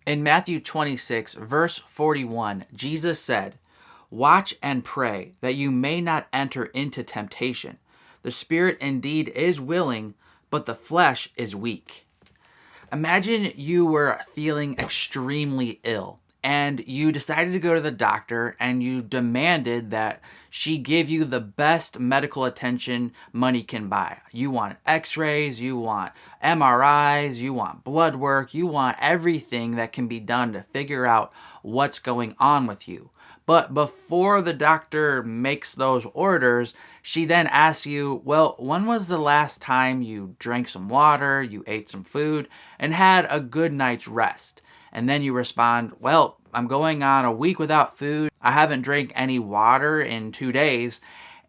In Matthew 26, verse 41, Jesus said, "Watch and pray that you may not enter into temptation. The spirit indeed is willing, but the flesh is weak." Imagine you were feeling extremely ill and you decided to go to the doctor and you demanded that she give you the best medical attention money can buy. You want x-rays, you want MRIs, you want blood work, you want everything that can be done to figure out what's going on with you. But before the doctor makes those orders, she then asks you, well, when was the last time you drank some water, you ate some food, and had a good night's rest? And then you respond, well, I'm going on a week without food. I haven't drank any water in 2 days,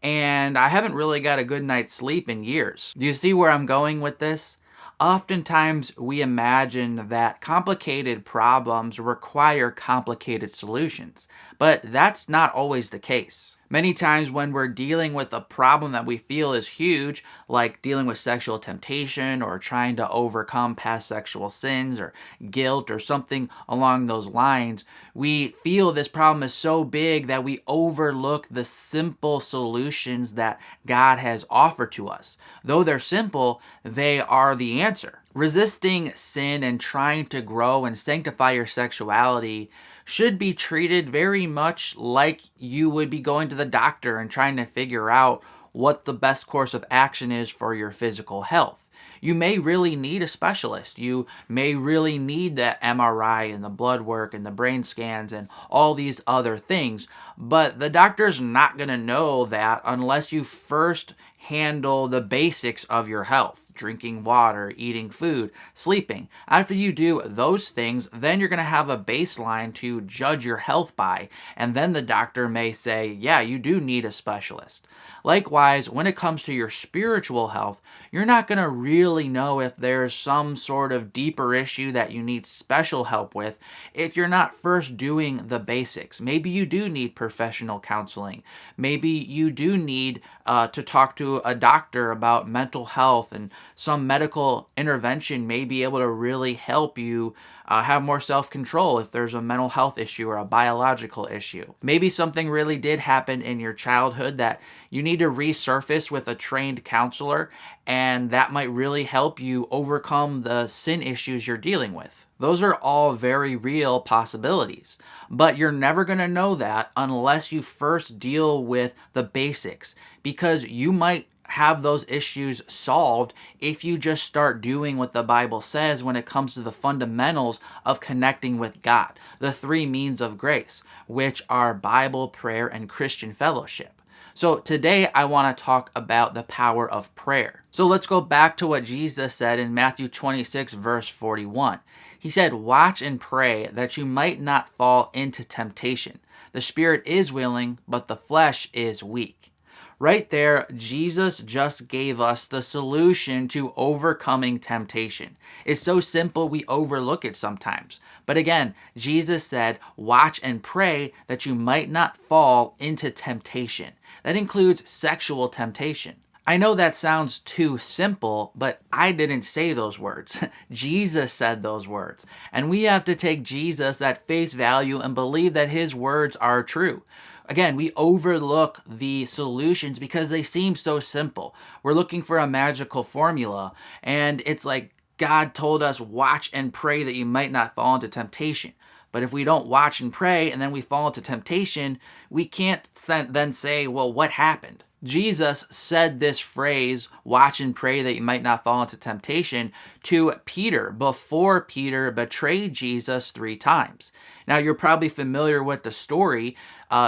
and I haven't really got a good night's sleep in years. Do you see where I'm going with this? Oftentimes, we imagine that complicated problems require complicated solutions, but that's not always the case. Many times when we're dealing with a problem that we feel is huge, like dealing with sexual temptation or trying to overcome past sexual sins or guilt or something along those lines, we feel this problem is so big that we overlook the simple solutions that God has offered to us. Though they're simple, they are the answer. Resisting sin and trying to grow and sanctify your sexuality should be treated very much like you would be going to the doctor and trying to figure out what the best course of action is for your physical health. You may really need a specialist. You may really need the MRI and the blood work and the brain scans and all these other things, but the doctor's not going to know that unless you first handle the basics of your health. Drinking water, eating food, sleeping. After you do those things, then you're going to have a baseline to judge your health by, and then the doctor may say, yeah, you do need a specialist. Likewise, when it comes to your spiritual health, you're not going to really know if there's some sort of deeper issue that you need special help with if you're not first doing the basics. Maybe you do need professional counseling. Maybe you do need to talk to a doctor about mental health, and some medical intervention may be able to really help you have more self-control if there's a mental health issue or a biological issue. Maybe something really did happen in your childhood that you need to resurface with a trained counselor, and that might really help you overcome the sin issues you're dealing with. Those are all very real possibilities, but you're never going to know that unless you first deal with the basics, because you might have those issues solved if you just start doing what the Bible says when it comes to the fundamentals of connecting with God, the three means of grace, which are Bible, prayer, and Christian fellowship. So today I want to talk about the power of prayer. So let's go back to what Jesus said in Matthew 26, verse 41. He said, "Watch and pray that you might not fall into temptation. The spirit is willing, but the flesh is weak." Right there, Jesus just gave us the solution to overcoming temptation. It's so simple we overlook it sometimes. But again, Jesus said, watch and pray that you might not fall into temptation. That includes sexual temptation. I know that sounds too simple, but I didn't say those words. Jesus said those words. And we have to take Jesus at face value and believe that his words are true. Again, we overlook the solutions because they seem so simple. We're looking for a magical formula, and it's like God told us, watch and pray that you might not fall into temptation. But if we don't watch and pray and then we fall into temptation, we can't then say, well, what happened? Jesus said this phrase, watch and pray that you might not fall into temptation, to Peter before Peter betrayed Jesus 3 times. Now, you're probably familiar with the story.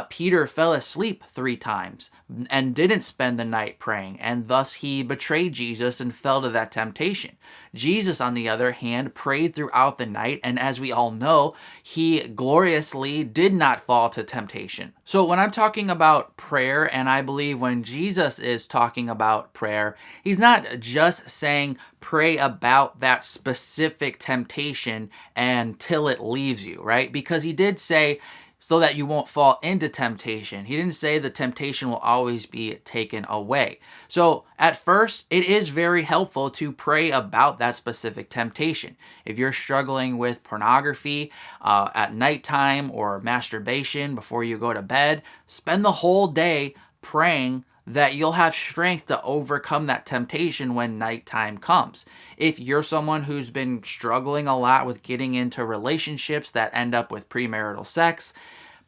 Peter fell asleep 3 times and didn't spend the night praying, and thus he betrayed Jesus and fell to that temptation. Jesus, on the other hand, prayed throughout the night, and as we all know, he gloriously did not fall to temptation. So when I'm talking about prayer, and I believe when Jesus is talking about prayer, he's not just saying pray about that specific temptation until it leaves you, right? Because he did say, so that you won't fall into temptation. He didn't say the temptation will always be taken away. So at first, it is very helpful to pray about that specific temptation. If you're struggling with pornography at nighttime or masturbation before you go to bed, spend the whole day praying that you'll have strength to overcome that temptation when nighttime comes. If you're someone who's been struggling a lot with getting into relationships that end up with premarital sex,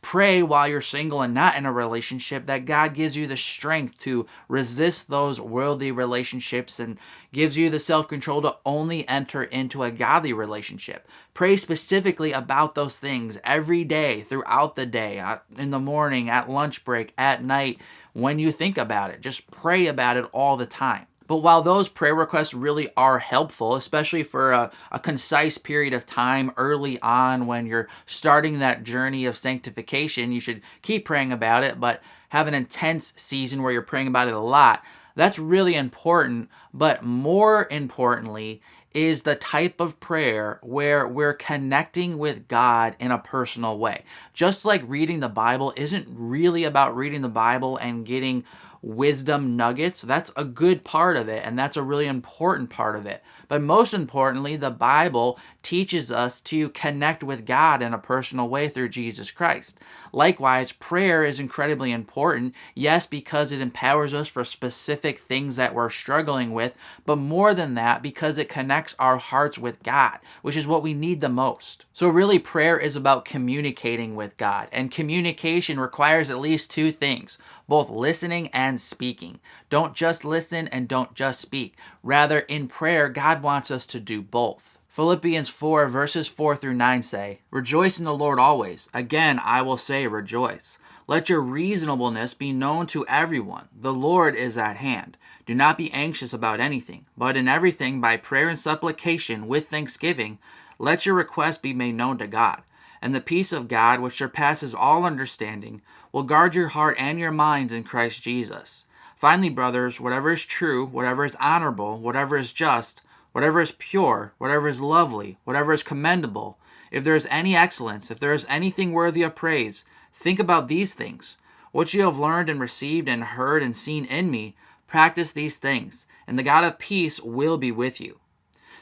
pray while you're single and not in a relationship that God gives you the strength to resist those worldly relationships and gives you the self-control to only enter into a godly relationship. Pray specifically about those things every day, throughout the day, in the morning, at lunch break, at night, when you think about it. Just pray about it all the time. But while those prayer requests really are helpful, especially for a concise period of time early on when you're starting that journey of sanctification, you should keep praying about it, but have an intense season where you're praying about it a lot. That's really important, but more importantly is the type of prayer where we're connecting with God in a personal way. Just like reading the Bible isn't really about reading the Bible and getting wisdom nuggets. That's a good part of it, and that's a really important part of it. But most importantly, the Bible teaches us to connect with God in a personal way through Jesus Christ. Likewise, prayer is incredibly important, yes, because it empowers us for specific things that we're struggling with, but more than that, because it connects our hearts with God, which is what we need the most. So really, prayer is about communicating with God, and communication requires at least two things: both listening and speaking. Don't just listen and don't just speak. Rather, in prayer, God wants us to do both. Philippians 4 verses 4 through 9 say, "Rejoice in the Lord always. Again, I will say rejoice. Let your reasonableness be known to everyone. The Lord is at hand. Do not be anxious about anything, but in everything by prayer and supplication with thanksgiving, let your requests be made known to God. And the peace of God, which surpasses all understanding, will guard your heart and your minds in Christ Jesus. Finally, brothers, whatever is true, whatever is honorable, whatever is just, whatever is pure, whatever is lovely, whatever is commendable, if there is any excellence, if there is anything worthy of praise, think about these things. What you have learned and received and heard and seen in me, practice these things, and the God of peace will be with you."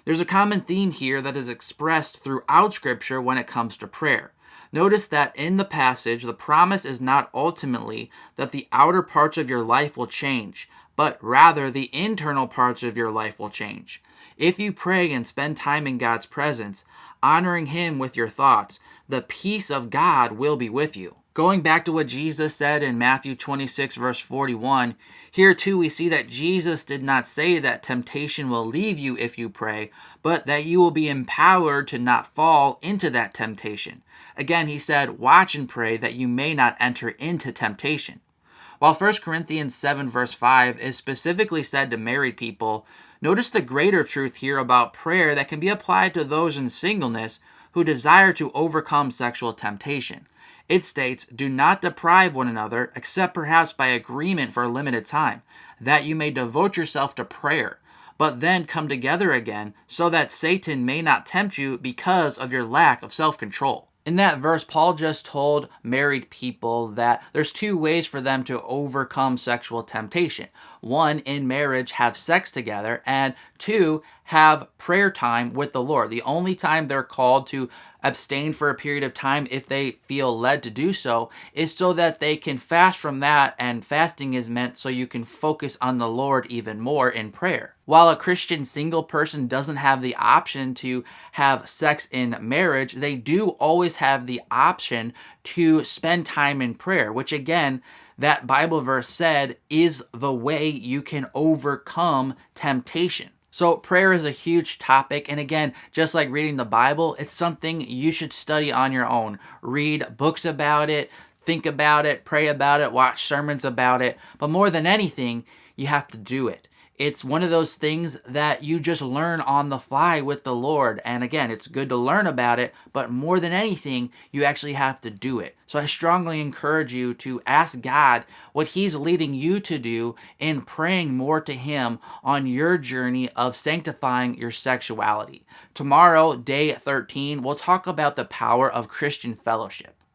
There's a common theme here that is expressed throughout Scripture when it comes to prayer. Notice that in the passage, the promise is not ultimately that the outer parts of your life will change, but rather the internal parts of your life will change. If you pray and spend time in God's presence, honoring Him with your thoughts, the peace of God will be with you. Going back to what Jesus said in Matthew 26 verse 41, here too we see that Jesus did not say that temptation will leave you if you pray, but that you will be empowered to not fall into that temptation. Again, he said, "Watch and pray that you may not enter into temptation." While 1 Corinthians 7 verse 5 is specifically said to married people, notice the greater truth here about prayer that can be applied to those in singleness who desire to overcome sexual temptation. It states, "Do not deprive one another, except perhaps by agreement for a limited time, that you may devote yourself to prayer, but then come together again, so that Satan may not tempt you because of your lack of self-control." In that verse, Paul just told married people that there's two ways for them to overcome sexual temptation. One, in marriage, have sex together, and two, have prayer time with the Lord. The only time they're called to abstain for a period of time, if they feel led to do so, is so that they can fast from that, and fasting is meant so you can focus on the Lord even more in prayer. While a Christian single person doesn't have the option to have sex in marriage, they do always have the option to spend time in prayer, which again, that Bible verse said is the way you can overcome temptation. So prayer is a huge topic, and again, just like reading the Bible, it's something you should study on your own. Read books about it, think about it, pray about it, watch sermons about it, but more than anything, you have to do it. It's one of those things that you just learn on the fly with the Lord. And again, it's good to learn about it, but more than anything, you actually have to do it. So I strongly encourage you to ask God what He's leading you to do in praying more to Him on your journey of sanctifying your sexuality. Tomorrow, day 13, we'll talk about the power of Christian fellowship.